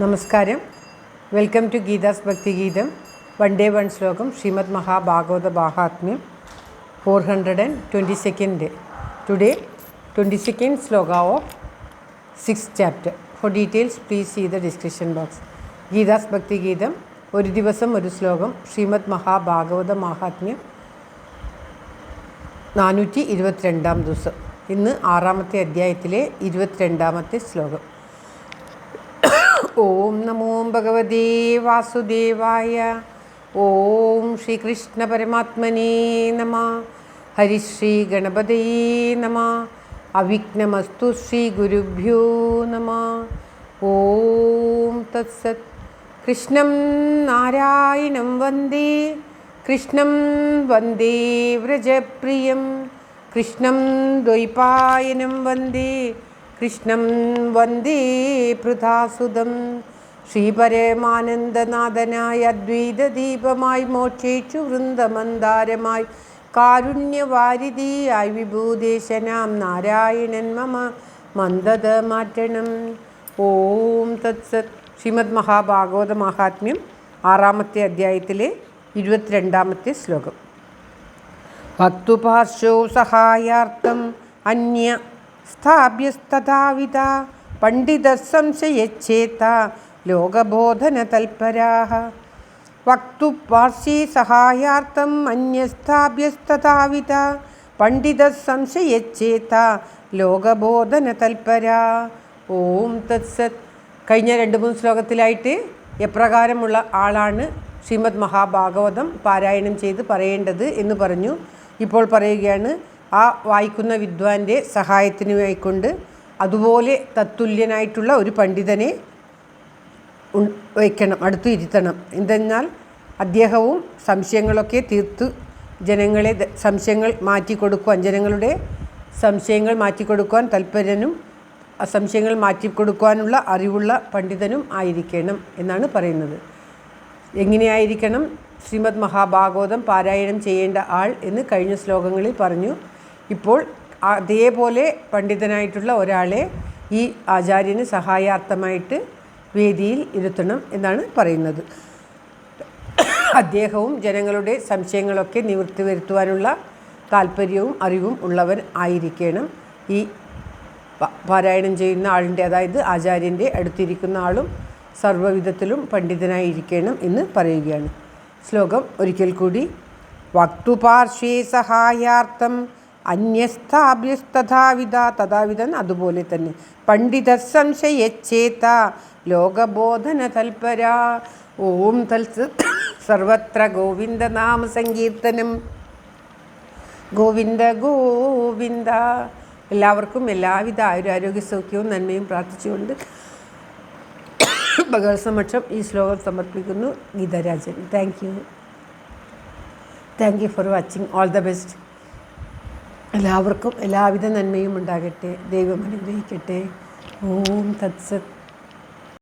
നമസ്കാരം. Welcome to Geetha's ഭക്തിഗീതം. One day one ശ്ലോകം. ശ്രീമദ് മഹാഭാഗവത മാഹാത്മ്യം 422nd day. Today 22nd sloka of 6th chapter. For details please see the description box. Geetha's Bhakthigeetham ഒരു ദിവസം ഒരു ശ്ലോകം. ശ്രീമദ് മഹാഭാഗവത മാഹാത്മ്യം 422 ദിവസം. ഇന്ന് 6ാമത്തെ അധ്യായത്തിലെ 22ാമത്തെ ശ്ലോകം. ഓം നമോ ഭഗവതേ വാസുദേവായ. ഓം ശ്രീകൃഷ്ണ പരമാത്മനേ നമഃ. ഹരിശ്രീ ഗണപതയേ നമഃ. അവിഘ്നമസ്തു ശ്രീ ഗുരുഭ്യോ നമഃ. ഓം തത്സത്. കൃഷ്ണം നാരായണം വന്ദേ. കൃഷ്ണം വന്ദേ വ്രജപ്രിയം. കൃഷ്ണം ദ്വൈപായനം വന്ദേ. കൃഷ്ണം വന്ദേ പൃഥാസുതം. ശ്രീപരമാനന്ദനാഥനായ അദ്വൈതദീപമായി മോക്ഷേച്ചു വൃന്ദമന്ദാരമായി കാരുണ്യവാരിധിയായി വിഭൂദേശനാം നാരായണൻ മമ മന്ദത മാറ്റണം. ഓം തത്സത്. ശ്രീമദ് മഹാഭാഗവത മാഹാത്മ്യം 6ാമത്തെ അധ്യായത്തിലെ 22ാമത്തെ ശ്ലോകം. ഭക്തുപാർശ്വോ സഹായാർത്ഥം അന്യ സ്ഥാപ്യസ്തഥാവിധ പണ്ഡിത സംശയച്ഛേത ലോകബോധന തൽപരാഃ. വക്തുപാർശ്വേ സഹായാർത്ഥം അന്യസ്ഥാപ്യസ്തഥാവിധ പണ്ഡിത സംശയച്ഛേത ലോകബോധന തൽപരാ. ഓം തത്സത്. കഴിഞ്ഞ 2-3 ശ്ലോകത്തിലായിട്ട് എപ്രകാരമുള്ള ആളാണ് ശ്രീമദ് മഹാഭാഗവതം പാരായണം ചെയ്ത് പറയേണ്ടത് എന്ന് പറഞ്ഞു. ഇപ്പോൾ പറയുകയാണ്, ആ വായിക്കുന്ന വിദ്വാൻ്റെ സഹായത്തിനായിക്കൊണ്ട് അതുപോലെ തത്തുല്യനായിട്ടുള്ള ഒരു പണ്ഡിതനെ വയ്ക്കണം, അടുത്ത് ഇരുത്തണം. എന്തെന്നാൽ അദ്ദേഹവും സംശയങ്ങളൊക്കെ തീർത്ത് ജനങ്ങളെ സംശയങ്ങൾ മാറ്റിക്കൊടുക്കുവാൻ, ജനങ്ങളുടെ സംശയങ്ങൾ മാറ്റിക്കൊടുക്കുവാൻ തൽപരനും സംശയങ്ങൾ മാറ്റിക്കൊടുക്കുവാനുള്ള അറിവുള്ള പണ്ഡിതനും ആയിരിക്കണം എന്നാണ് പറയുന്നത്. എങ്ങനെയായിരിക്കണം ശ്രീമദ് മഹാഭാഗവതം പാരായണം ചെയ്യേണ്ട ആൾ എന്ന് കഴിഞ്ഞ ശ്ലോകങ്ങളിൽ പറഞ്ഞു. ഇപ്പോൾ അതേപോലെ പണ്ഡിതനായിട്ടുള്ള ഒരാളെ ഈ ആചാര്യന് സഹായാർത്ഥമായിട്ട് വേദിയിൽ ഇരുത്തണം എന്നാണ് പറയുന്നത്. അദ്ദേഹവും ജനങ്ങളുടെ സംശയങ്ങളൊക്കെ നിവൃത്തി വരുത്തുവാനുള്ള താല്പര്യവും അറിവും ഉള്ളവൻ ആയിരിക്കണം ഈ പാരായണം ചെയ്യുന്ന ആളിൻ്റെ, അതായത് ആചാര്യൻ്റെ അടുത്തിരിക്കുന്ന ആളും സർവ്വവിധത്തിലും പണ്ഡിതനായിരിക്കണം എന്ന് പറയുകയാണ്. ശ്ലോകം ഒരിക്കൽ കൂടി. വക്തുപാർശ്വേ സഹായാർത്ഥം അന്യസ്ഥാഭ്യസ്തഥാവിധ. തഥാവിധൻ അതുപോലെ തന്നെ. പണ്ഡിത സംശയച്ഛേത ലോകബോധന തൽപരാ. ഓം തത്സത്. സർവത്ര ഗോവിന്ദനാമ സങ്കീർത്തനം. ഗോവിന്ദ ഗോവിന്ദ. എല്ലാവർക്കും എല്ലാവിധ ആയുരാരോഗ്യ സൗഖ്യവും നന്മയും പ്രാർത്ഥിച്ചുകൊണ്ട് ഭഗവത് സമക്ഷം ഈ ശ്ലോകം സമർപ്പിക്കുന്നു. Geetharajan. Thank you for watching. All the best. എല്ലാവർക്കും എല്ലാവിധ നന്മയും ഉണ്ടാകട്ടെ. ദൈവം അനുഗ്രഹിക്കട്ടെ. ഓം തത്സത്.